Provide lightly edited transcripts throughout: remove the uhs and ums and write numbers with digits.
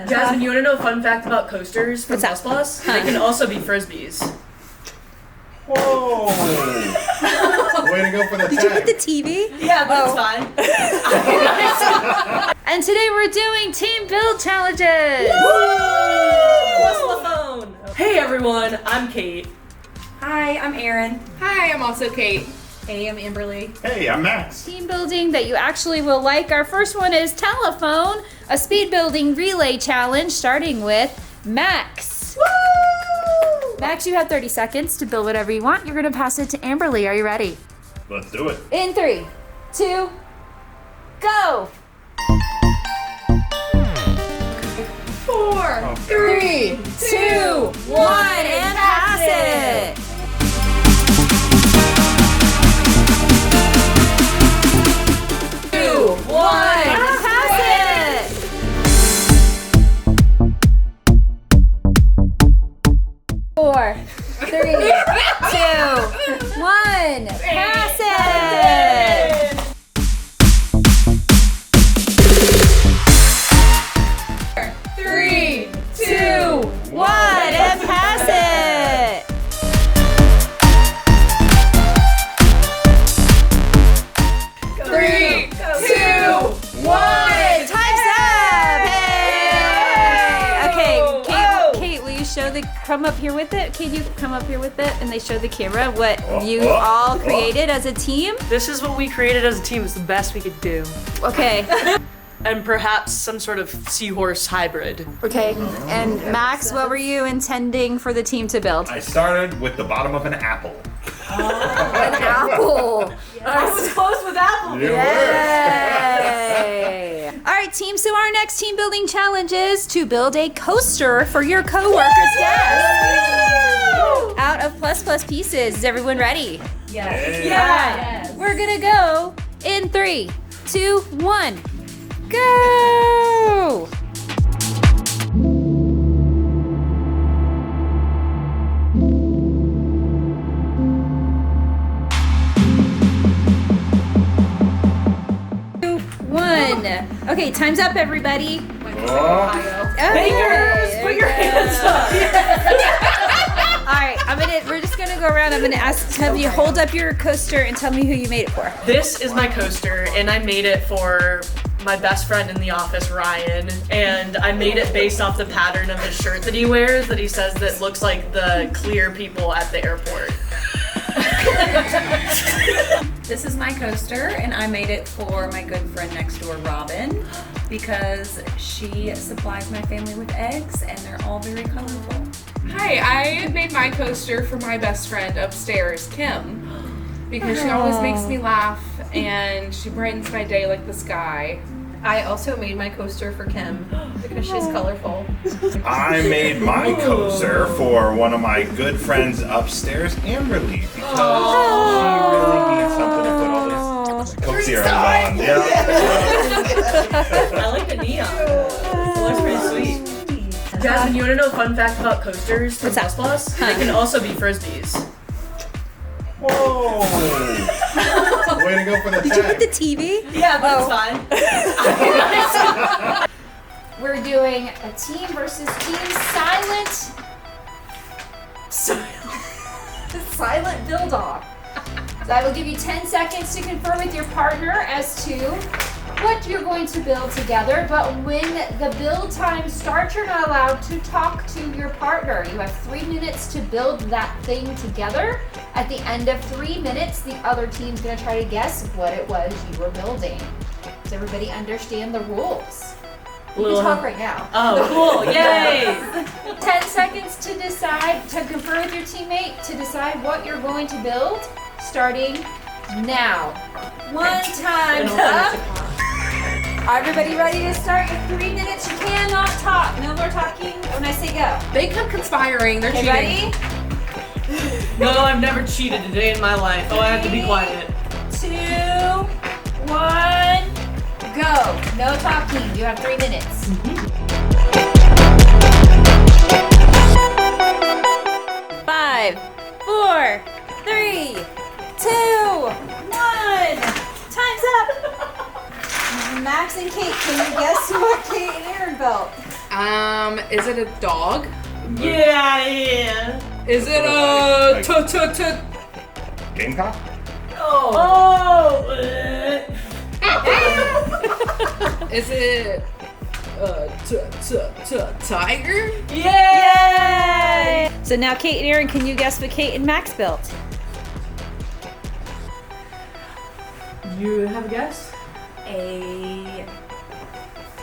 Jasmine, you want to know a fun fact about coasters from Bus Plus? They can also be frisbees. Whoa! Way to go for the tag. Did you hit the TV? Yeah, but it's fine. And today we're doing team build challenges. Plus the phone. Hey everyone, I'm Kate. Hi, I'm Erin. Hi, I'm also Kate. Hey, I'm Amberly. Hey, I'm Max. Team building that you actually will like. Our first one is telephone, a speed building relay challenge starting with Max. Woo! Max, you have 30 seconds to build whatever you want. You're going to pass it to Amberly. Are you ready? Let's do it. In 3, 2, go! 4, 3, 2, 1, and pass it! 2, 1, and pass it! 4, 3, 2, 1, pass it! 3, 2, 1, and pass it! 3, 2, 1, time's up! Hey! Okay, Kate, will you show come up here with it? Can you come up here with it and they show the camera what you all created as a team? This is what we created as a team. It's the best we could do. Okay. And perhaps some sort of seahorse hybrid. Okay, and Max, what were you intending for the team to build? I started with the bottom of an apple. An apple! I was close with apple. Yay! All right, team, so our next team building challenge is to build a coaster for your coworkers' desk. Out of plus pieces. Is everyone ready? Yes. Yes. We're gonna go in 3, 2, 1. Go! Okay, time's up, everybody. Bakers, put your hands up. All right, we're just gonna go around. I'm gonna have you hold up your coaster and tell me who you made it for. This is my coaster, and I made it for my best friend in the office, Ryan, and I made it based off the pattern of his shirt that he wears that he says that looks like the clear people at the airport. This is my coaster, and I made it for my good friend next door, Robin, because she supplies my family with eggs, and they're all very colorful. Hi, I made my coaster for my best friend upstairs, Kim, because she always makes me laugh and she brightens my day like the sky. I also made my coaster for Kim because she's colorful. I made my coaster for one of my good friends upstairs, Amberly, because she really needs something to put all this Coke zeros on. Yeah. I like the neon. It looks pretty sweet. Jasmine, you want to know a fun fact about coasters from Bus Plus? They can also be frisbees. Whoa! Way to go for the tag. Did you hit the TV? Yeah, but it's fine. We're doing a team versus team silent build off. So I will give you 10 seconds to confer with your partner as to what you're going to build together, but when the build time starts, you're not allowed to talk to your partner. You have 3 minutes to build that thing together. At the end of 3 minutes, the other team's gonna try to guess what it was you were building. Does everybody understand the rules? You can talk right now. Oh, cool. Yay! 10 seconds to decide, to confer with your teammate, to decide what you're going to build, starting now. One time's up. Everybody ready to start? Your 3 minutes. You cannot talk. No more talking when I say go. They come conspiring. They're cheating. Ready? No, I've never cheated a day in my life. Oh, I have to be quiet. 2, 1, go. No talking. You have 3 minutes. 5, 4, 3, 2, 1. Time's up. Max and Kate, can you guess what Kate and Aaron built? Is it a dog? Yeah. Is it Like- a Gamecock? Oh. Is it tiger? Yay! So now Kate and Aaron, can you guess what Kate and Max built? You have a guess? A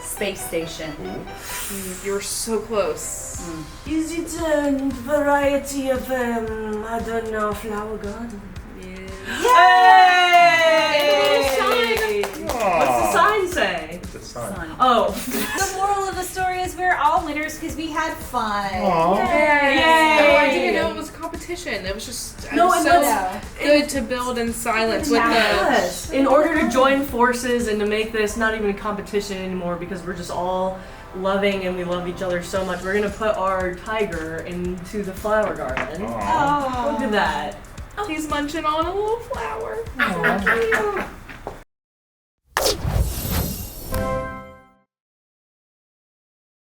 space station. You're so close. Is it a variety of, I don't know, flower garden? Yay! What's the sign say? It's a sun. Oh. The moral of the story is we're all winners because we had fun. Aw. Yay! I didn't know it was a competition. It was just No, so and that's- good to build in silence with Yes. In order to join forces and to make this not even a competition anymore because we're just all loving and we love each other so much, we're gonna put our tiger into the flower garden. Aw. Look at that. He's munching on a little flower. Thank you.